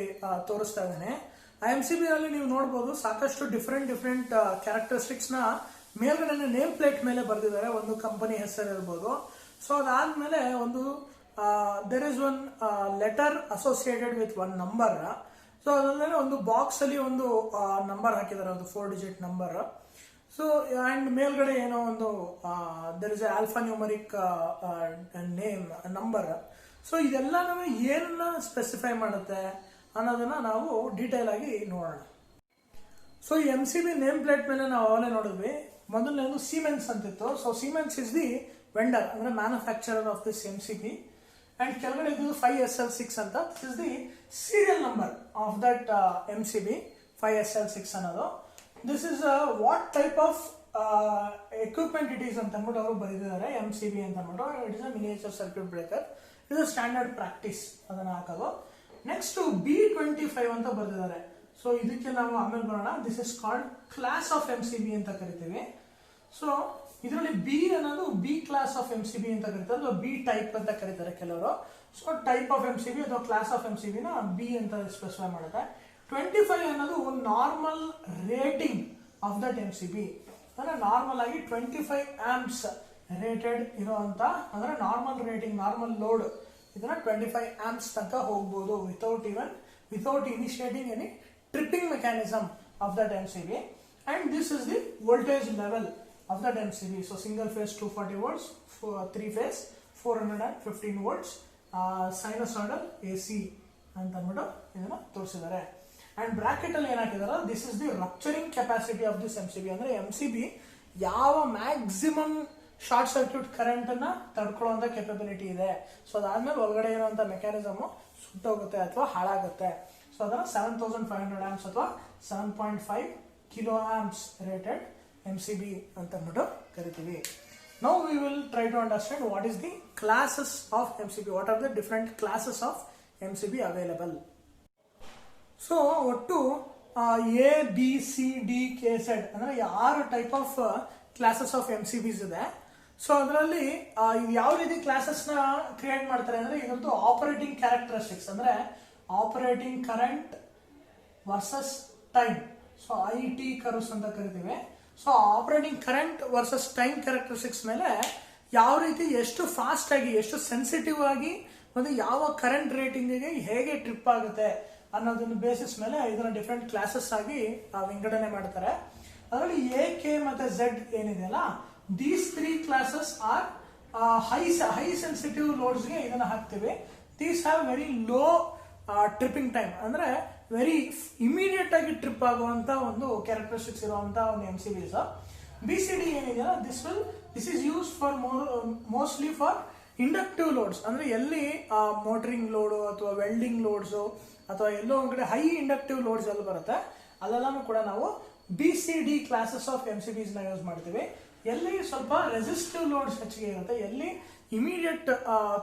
ತೋರಿಸ್ತಾ ಇದ್ದೇನೆ. ಆ MCB ನಲ್ಲಿ ನೀವು ನೋಡಬಹುದು ಸಾಕಷ್ಟು ಡಿಫರೆಂಟ್ ಕ್ಯಾರೆಕ್ಟರಿಸ್ಟಿಕ್ಸ್ ನ ಮೇಲ್ಗಡೆ ನೇಮ್ ಪ್ಲೇಟ್ ಮೇಲೆ ಬರೆದಿದ್ದಾರೆ. ಒಂದು ಕಂಪನಿ ಹೆಸರು ಇರ್ಬೋದು. ಸೊ ಅದಾದ್ಮೇಲೆ ಒಂದು there is one letter associated with one number. So ಅದಾದ್ಮೇಲೆ ಒಂದು ಬಾಕ್ಸ್ ಅಲ್ಲಿ ಒಂದು ನಂಬರ್ ಹಾಕಿದ್ದಾರೆ, ಒಂದು 4 ಡಿಜಿಟ್ ನಂಬರ್. ಸೊ ಅಂಡ್ ಮೇಲ್ಗಡೆ ಏನೋ ಒಂದು there is alpha numeric name number. So ಇದೆಲ್ಲನೂ ಏನನ್ನ ಸ್ಪೆಸಿಫೈ ಮಾಡುತ್ತೆ ಅನ್ನೋದನ್ನ ನಾವು ಡೀಟೇಲ್ ಆಗಿ ನೋಡೋಣ. ಸೊ ಈ MCB ನೇಮ್ ಪ್ಲೇಟ್ ಮೇಲೆ ನಾವು ಅವಾಗಲೇ ನೋಡಿದ್ವಿ. ಮೊದಲನೇದು ಸೀಮೆನ್ಸ್ ಅಂತಿತ್ತು. So Siemens is the vendor ಅಂದ್ರೆ manufacturer of this MCB. And ಕೆಳಗಡೆ ಇದು 5SL6 ಅಂತ. This is the serial number of that MCB 5SL6 ಅನ್ನೋದು. This is what type of equipment it is ಅಂತ ಅಂದ್ಬಿಟ್ಟು ಅವರು ಬರೆದಿದ್ದಾರೆ. MCB ಅಂತ ಅಂದ್ಬಿಟ್ಟು it is a miniature circuit breaker. ಇದು ಸ್ಟ್ಯಾಂಡರ್ಡ್ ಪ್ರಾಕ್ಟೀಸ್ ಅದನ್ನ ಹಾಕೋದು. ನೆಕ್ಸ್ಟ್ B25 ಅಂತ ಬರೆದಿದ್ದಾರೆ. ಸೊ ಇದಕ್ಕೆ ನಾವು ಆಮೇಲೆ ಬರೋಣ. This is called class of MCB ಅಂತ ಕರಿತೀವಿ. ಸೊ ಇದರಲ್ಲಿ ಬಿ ಅನ್ನೋದು ಬಿ ಕ್ಲಾಸ್ ಆಫ್ MCB ಅಂತ ಕರೀತಾರೆ, ಅಥವಾ ಬಿ ಟೈಪ್ ಅಂತ ಕರೀತಾರೆ ಕೆಲವರು. ಸೊ ಟೈಪ್ ಆಫ್ MCB ಅಥವಾ ಕ್ಲಾಸ್ ಆಫ್ MCB ನ ಬಿ ಅಂತ ಸ್ಪೆಸಿಫೈ ಮಾಡುತ್ತೆ. 25 ಅನ್ನೋದು normal rating of that MCB. ಅಂದ್ರೆ ನಾರ್ಮಲ್ ಆಗಿ 25 ಆಂಪ್ಸ್ ರೇಟೆಡ್ ಇರುವಂತ, ಅಂದ್ರೆ ನಾರ್ಮಲ್ ರೇಟಿಂಗ್, ನಾರ್ಮಲ್ ಲೋಡ್ ಇದನ್ನ 25 ಆಂಪ್ಸ್ ತನಕ ಹೋಗ್ಬೋದು without initiating any tripping mechanism of that MCB. And this is the voltage level of that MCB. So single phase 240 volts, 3 phase 415 volts, sinusoidal AC ಅಂತ ಅಂದ್ಬಿಟ್ಟು ಇದನ್ನ ತೋರಿಸಿದ್ದಾರೆ. And bracket ಅಲ್ಲಿ ಏನಾಕಿದಾರ, this is the rupturing capacity of this MCB. ಅಂದ್ರೆ MCB ಯಾವ maximum short circuit current ಅನ್ನ ತಡ್ಕೊಳ್ಳುವಂತ ಕೆಪಬಿಲಿಟಿ ಇದೆ. ಸೊ ಅದಾದ್ಮೇಲೆ ಒಳಗಡೆ ಇರುವಂತ ಮೆಕ್ಯಾನಿಸಮ್ ಸುಟ್ಟೋಗುತ್ತೆ ಅಥವಾ ಹಾಳಾಗುತ್ತೆ. ಸೊ ಅದನ್ನ 7500 ಆಂಪ್ಸ್ ಅಥವಾ 7.5 ಕಿಲೋ ಆಂಪ್ಸ್ ರೇಟೆಡ್ MCB ಅಂತ ಅಂದ್ಬಿಟ್ಟು ಕರಿತೀವಿ. Now we will try to understand what is the classes of MCB. What are the different classes of MCB available? So ಒಟ್ಟು A B C D K shed ಅಂದ್ರೆ 6 type of classes of MCBs ಇದೆ. So ಅದರಲ್ಲಿ ಯಾವ ರೀತಿ classes ನ create ಮಾಡ್ತಾರೆ ಅಂದ್ರೆ ಇದ್ರದ್ದು ಆಪರೇಟಿಂಗ್ ಕ್ಯಾರೆಕ್ಟರಿಸ್ಟಿಕ್ಸ್ ಅಂದ್ರೆ operating current versus time. So IT curves ಅಂತ ಕರಿತೀವಿ. So operating current versus time characteristics ಮೇಲೆ ಯಾವ ರೀತಿ ಎಷ್ಟು ಫಾಸ್ಟ್ ಆಗಿ ಎಷ್ಟು ಸೆನ್ಸಿಟಿವ್ ಆಗಿ ಮತ್ತು ಯಾವ ಕರೆಂಟ್ ರೇಟಿಂಗಿಗೆ ಹೇಗೆ ಟ್ರಿಪ್ ಆಗುತ್ತೆ ಅನ್ನೋದನ್ನ ಬೇಸಿಸ್ ಮೇಲೆ ಇದನ್ನ ಡಿಫ್ರೆಂಟ್ ಕ್ಲಾಸಸ್ ಆಗಿ ವಿಂಗಡಣೆ ಮಾಡ್ತಾರೆ. ಅದರಲ್ಲಿ AK ಮತ್ತೆ Z ಏನಿದೆಯಲ್ಲ, these 3 classes are high sensitive ಲೋಡ್ಸ್ಗೆ ಇದನ್ನ ಹಾಕ್ತಿವಿ. These have very low tripping time ಅಂದ್ರೆ ವೆರಿ ಇಮಿಡಿಯೇಟ್ ಆಗಿ ಟ್ರಿಪ್ ಆಗುವಂತ ಒಂದು ಕ್ಯಾರೆಕ್ಟರಿಸ್ಟಿಕ್ಸ್ ಇರುವಂತ ಒಂದು MCBs. BCD ಏನಿದೆಯಲ್ಲ, this is use for mostly for inductive loads ಅಂದ್ರೆ ಎಲ್ಲಿ ಮೋಟರಿಂಗ್ ಲೋಡು ಅಥವಾ ವೆಲ್ಡಿಂಗ್ ಲೋಡ್ಸು ಅಥವಾ ಎಲ್ಲೋ ಒಂದ್ ಕಡೆ ಹೈ ಇಂಡಕ್ಟಿವ್ ಲೋಡ್ಸ್ ಎಲ್ಲಿ ಬರುತ್ತೆ ಅಲ್ಲೆಲ್ಲಾನು ಕೂಡ ನಾವು BCD ಕ್ಲಾಸಸ್ ಆಫ್ MCBs ನ ಯೂಸ್ ಮಾಡ್ತೀವಿ. ಎಲ್ಲಿ ಸ್ವಲ್ಪ ರೆಸಿಸ್ಟಿವ್ ಲೋಡ್ಸ್ ಹೆಚ್ಚಿಗೆ ಇರುತ್ತೆ, ಎಲ್ಲಿ ಇಮಿಡಿಯೇಟ್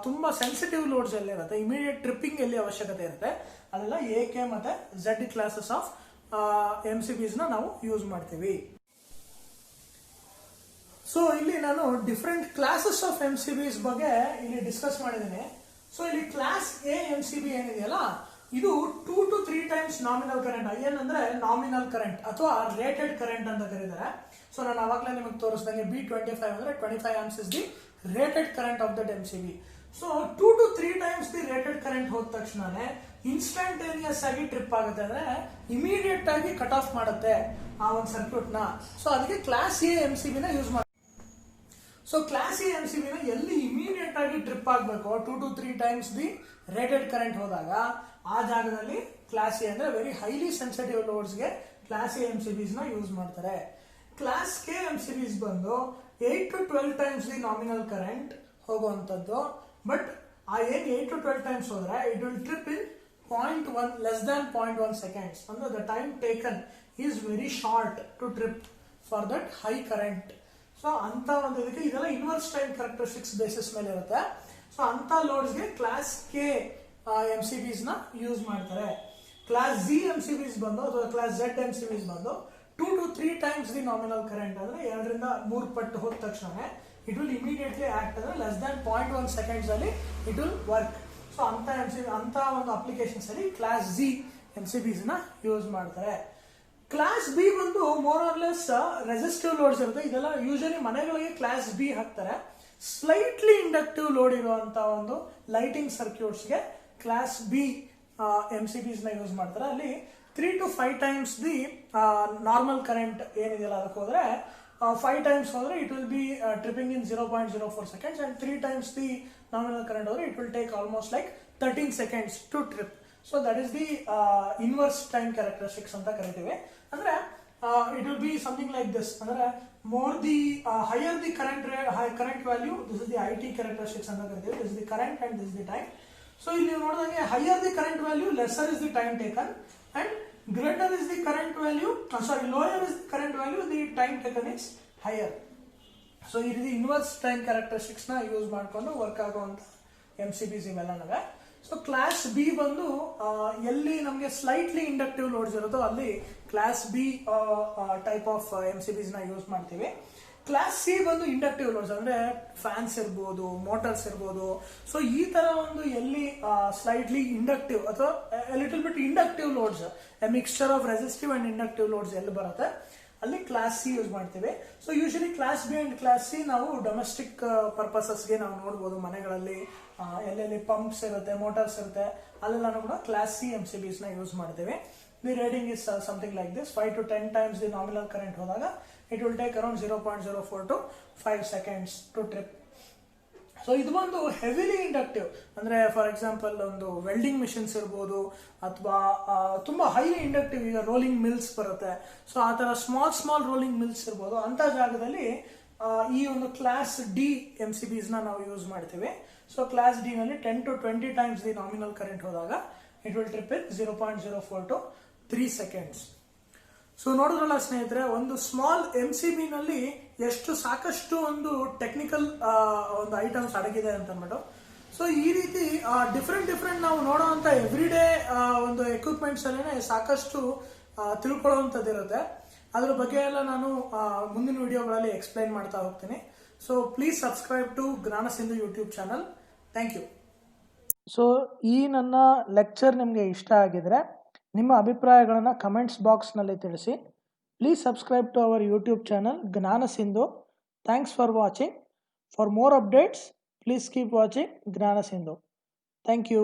ತುಂಬಾ ಸೆನ್ಸಿಟಿವ್ ಲೋಡ್ಸ್ ಎಲ್ಲಿ ಇರುತ್ತೆ, ಇಮಿಡಿಯೇಟ್ ಟ್ರಿಪ್ಪಿಂಗ್ ಎಲ್ಲಿ ಅವಶ್ಯಕತೆ ಇರುತ್ತೆ, ಅದೆಲ್ಲ AK ಮತ್ತೆ Z ಕ್ಲಾಸಸ್ ಆಫ್ MCBs ನ ನಾವು ಯೂಸ್ ಮಾಡ್ತೀವಿ. ಸೊ ಇಲ್ಲಿ ನಾನು ಡಿಫ್ರೆಂಟ್ ಕ್ಲಾಸಸ್ ಆಫ್ MCBs ಬಗ್ಗೆ ಇಲ್ಲಿ ಡಿಸ್ಕಸ್ ಮಾಡಿದ್ದೀನಿ. ಸೊ ಇಲ್ಲಿ ಕ್ಲಾಸ್ A MCB ಏನಿದೆಯಲ್ಲ, ಇದು 2 to 3 times nominal current. IN ಅಂದ್ರೆ ನಾಮಿನಲ್ ಕರೆಂಟ್ ಅಥವಾ ರೇಟೆಡ್ ಕರೆಂಟ್ ಅಂತ ಕರೀತಾರೆ. ಸೊ ನಾನು ಅವಾಗಲೇ ನಿಮಗೆ ತೋರಿಸಿದಂಗೆ B25 ಅಂದ್ರೆ 25 amps is the rated current off that MCB. So 2 to 3 times the rated current ಹೋದ ತಕ್ಷಣನೇ ಇನ್ಸ್ಟಂಟೇನಿಯಸ್ ಆಗಿ ಟ್ರಿಪ್ ಆಗುತ್ತೆ, ಅಂದ್ರೆ ಇಮಿಡಿಯೇಟ್ ಆಗಿ ಕಟ್ ಆಫ್ ಮಾಡುತ್ತೆ ಆ ಒಂದು ಸರ್ಕ್ಯೂಟ್ ನ. ಸೊ ಅದಕ್ಕೆ ಕ್ಲಾಸ್ A MCB ನ ಯೂಸ್ ಮಾಡಿ. ಸೊ ಕ್ಲಾಸ್ A MCB ನ ಎಲ್ಲಿ ಇಮಿಡಿಯೇಟ್ ಆಗಿ ಟ್ರಿಪ್ ಆಗಬೇಕು 2 to 3 times the rated current ಹೋದಾಗ ಆ ಜಾಗದಲ್ಲಿ ಕ್ಲಾಸ್ A ಅಂದ್ರೆ ವೆರಿ ಹೈಲಿ ಸೆನ್ಸಿಟಿವ್ ಲೋಡ್ಸ್ಗೆ ಕ್ಲಾಸ್ A MCBs ನ ಯೂಸ್ ಮಾಡ್ತಾರೆ. ಕ್ಲಾಸ್ K MCBs ಬಂದು 8 to 12 times the nominal current ಹೋಗುವಂಥದ್ದು. ಬಟ್ ಆ ಏನ್ 8 to 12 times ಹೋದ್ರೆ it will trip in 0.1 less than 0.1 seconds. ಅಂದ್ರೆ the time taken is very short to trip for that high current. So ಅಂತ ಒಂದು ಇದಕ್ಕೆ ಇದೆಲ್ಲ ಇನ್ವರ್ಸ್ ಟೈಮ್ ಕ್ಯಾರೆಕ್ಟರಿಸ್ಟಿಕ್ಸ್ ಬೇಸಿಸ್ ಮೇಲೆ ಇರುತ್ತೆ. ಸೊ ಅಂತ ಲೋಡ್ಸ್ಗೆ ಕ್ಲಾಸ್ K MCBs ನ ಯೂಸ್ ಮಾಡ್ತಾರೆ. ಕ್ಲಾಸ್ Z MCBs ಬಂದು ಅಥವಾ ಕ್ಲಾಸ್ Z MCBs ಬಂದು 2 to 3 times the nominal current ಅಂದ್ರೆ 2 ರಿಂದ 3 ಪಟ್ಟು ಹೋದ ತಕ್ಷಣ ಇಟ್ ವಿಲ್ ಇಮಿಡಿಯೇಟ್ಲಿ ಆಕ್ಟ್ ಅಂದ್ರೆ ಲೆಸ್ ದ್ಯಾನ್ 0.1 seconds ಅಲ್ಲಿ ಇಟ್ ವಿಲ್ ವರ್ಕ್. ಸೊ ಅಂತ ಒಂದು ಅಪ್ಲಿಕೇಶನ್ಸ್ ಅಲ್ಲಿ ಕ್ಲಾಸ್ Z MCBs ನ ಯೂಸ್ ಮಾಡ್ತಾರೆ. ಕ್ಲಾಸ್ B ಬಂದು more or less resistive loads ಇರುತ್ತೆ. ಇದೆಲ್ಲ ಯೂಶಲಿ ಮನೆಗಳಿಗೆ ಕ್ಲಾಸ್ B ಹಾಕ್ತಾರೆ. ಸ್ಲೈಟ್ಲಿ ಇಂಡಕ್ಟಿವ್ ಲೋಡ್ ಇರುವಂತ ಒಂದು ಲೈಟಿಂಗ್ ಸರ್ಕ್ಯೂಟ್ಸ್ಗೆ ಕ್ಲಾಸ್ B MCBs ನ ಯೂಸ್ ಮಾಡ್ತಾರೆ. ಅಲ್ಲಿ 3 to 5 times the normal current ಏನಿದೆಯಲ್ಲ ಅದಕ್ಕೆ ಹೋದ್ರೆ 5 times ಹೋದ್ರೆ it will be tripping in 0.04 seconds and 3 times the nominal current ಹೋದ್ರೆ it will take almost like 13 seconds to trip. So that is the inverse time characteristics ಅಂತ ಕರಿತೀವಿ. ಅಂದ್ರೆ it will be something like this. ಅಂದ್ರೆ more the higher the current value, this is the IT characteristics ಅಂತ ಕರಿತೀವಿ. This is the current and this is the time. So ಇಲ್ಲಿ ನೀವು ನೋಡಿದಂಗೆ higher the current value, lesser is the time taken, and greater is the current value, lower is the current value, the time taken is higher. So ಇದು inverse time characteristics ನ use ಮಾಡ್ಕೊಂಡು work ಆಗುವಂತ MCBs ಇವೆಲ್ಲನವೆ. So class B ಬಂದು ಎಲ್ಲಿ ನಮಗೆ slightly inductive loads ಇರುತ್ತೋ ಅಲ್ಲಿ class B type of MCBs ನ ಯೂಸ್ ಮಾಡ್ತೀವಿ. ಕ್ಲಾಸ್ C ಬಂದು ಇಂಡಕ್ಟಿವ್ ಲೋಡ್ಸ್ ಅಂದ್ರೆ ಫ್ಯಾನ್ಸ್ ಇರ್ಬೋದು, ಮೋಟಾರ್ಸ್ ಇರ್ಬೋದು. ಸೊ ಈ ತರ ಒಂದು ಎಲ್ಲಿ ಸ್ಲೈಟ್ಲಿ ಇಂಡಕ್ಟಿವ್ ಅಥವಾ little bit inductive loads, mixture of resistive and inductive loads ಎಲ್ಲಿ ಬರುತ್ತೆ ಅಲ್ಲಿ ಕ್ಲಾಸ್ C ಯೂಸ್ ಮಾಡ್ತೀವಿ. So usually class B and class C ನಾವು ಡೊಮೆಸ್ಟಿಕ್ ಪರ್ಪಸಸ್ಗೆ ನಾವು ನೋಡ್ಬೋದು ಮನೆಗಳಲ್ಲಿ ಎಲ್ಲೆಲ್ಲಿ ಪಂಪ್ಸ್ ಇರುತ್ತೆ, ಮೋಟಾರ್ಸ್ ಇರುತ್ತೆ, ಅಲ್ಲೆಲ್ಲಾನು ಕೂಡ ಕ್ಲಾಸ್ C MCBs ನ ಯೂಸ್ ಮಾಡ್ತೀವಿ. The rating is something like this. 5 to 10 times the nominal current ಹೋದಾಗ it will take around 0.04 to 5 seconds to trip. So ಇದು ಒಂದು ಹೆವಿಲಿ ಇಂಡಕ್ಟಿವ್ ಅಂದ್ರೆ ಫಾರ್ ಎಕ್ಸಾಂಪಲ್ ಒಂದು ವೆಲ್ಡಿಂಗ್ ಮಿಷಿನ್ಸ್ ಇರ್ಬೋದು ಅಥವಾ ತುಂಬಾ ಹೈಲಿ ಇಂಡಕ್ಟಿವ್, ಈಗ ರೋಲಿಂಗ್ ಮಿಲ್ಸ್ ಬರುತ್ತೆ. ಸೊ ಆ ತರ ಸ್ಮಾಲ್ ರೋಲಿಂಗ್ ಮಿಲ್ಸ್ ಇರ್ಬೋದು. ಅಂತ ಜಾಗದಲ್ಲಿ ಈ ಒಂದು ಕ್ಲಾಸ್ D MCBs ನ ನಾವು ಯೂಸ್ ಮಾಡ್ತೀವಿ. ಸೊ ಕ್ಲಾಸ್ D ನಲ್ಲಿ 10 to 20 times the nominal current ಹೋದಾಗ it will trip in 0.04 to 3 seconds. ಸೊ ನೋಡಿದ್ರಲ್ಲ ಸ್ನೇಹಿತರೆ, ಒಂದು ಸ್ಮಾಲ್ MCB ನಲ್ಲಿ ಎಷ್ಟು ಸಾಕಷ್ಟು ಒಂದು ಟೆಕ್ನಿಕಲ್ ಒಂದು ಐಟಮ್ಸ್ ಅಡಗಿದೆ ಅಂತ ಅಂದ್ಬಿಟ್ಟು. ಸೊ ಈ ರೀತಿ ಡಿಫ್ರೆಂಟ್ ನಾವು ನೋಡುವಂತ ಎವ್ರಿ ಡೇ ಒಂದು ಎಕ್ವಿಪ್ಮೆಂಟ್ಸ್ ಅಲ್ಲೇ ಸಾಕಷ್ಟು ತಿಳ್ಕೊಳ್ಳುವಂಥದ್ದಿರುತ್ತೆ. ಅದ್ರ ಬಗ್ಗೆ ಎಲ್ಲ ನಾನು ಮುಂದಿನ ವಿಡಿಯೋಗಳಲ್ಲಿ ಎಕ್ಸ್ಪ್ಲೈನ್ ಮಾಡ್ತಾ ಹೋಗ್ತೀನಿ. So please subscribe to Jnana Sindhu YouTube channel. Thank you. So ಈ ನನ್ನ ಲೆಕ್ಚರ್ ನಿಮಗೆ ಇಷ್ಟ ಆಗಿದರೆ ನಿಮ್ಮ ಅಭಿಪ್ರಾಯಗಳನ್ನು ಕಮೆಂಟ್ಸ್ ಬಾಕ್ಸ್ನಲ್ಲಿ ತಿಳಿಸಿ. Please subscribe to our YouTube channel Jnana Sindhu. Thanks for watching. For more updates please keep watching Jnana Sindhu. Thank you.